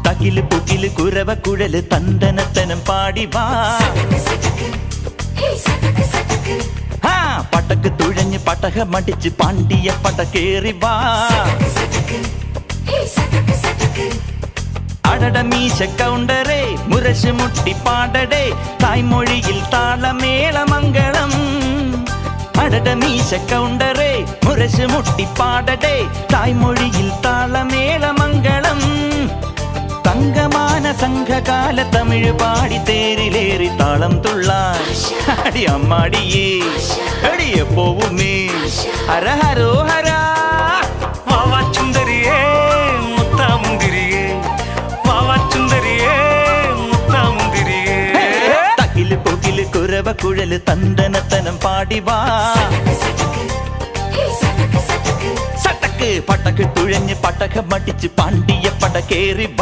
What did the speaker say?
തകില് പുകില് കുരവ കുഴല് തന്തനത്തനം പാടി വാ. പടക്ക് തുഴഞ്ഞ് പടക മടിച്ച് പാണ്ടിയ പടക്കേറി വാ. അടട മീശ കൗണ്ടറേ മുരശ് മുട്ടി പാടടേ തായ്മൊഴിയിൽ താളമേളമംഗളം. അടട മീശ കൗണ്ടറേ മുരശ് മുട്ടി പാടടേ തായ്മൊഴിയിൽ താളമേളമംഗളം. തങ്കമാന സംഘകാല തമിഴ് പാടി തേരിലേറി താളം തുള്ളാൻ അടി അമ്മാടിയേ അടിയ പോവുമേ ഹര ഹരോ ഹരാ. വാവാ ചുന്ദരിയേ മുത്താമുന്തിരിയേ വാവാ ചുന്ദരിയേ മുത്താമുന്തിരിയേ. തകില് പുകില് കുരവ കുഴല് തന്തനത്തനം പാടി വാ. സട്ടക്ക് പടക്ക് തുഴഞ്ഞ് പടക മടിച്ച് പാണ്ടിയ പടക്കേറി വാ.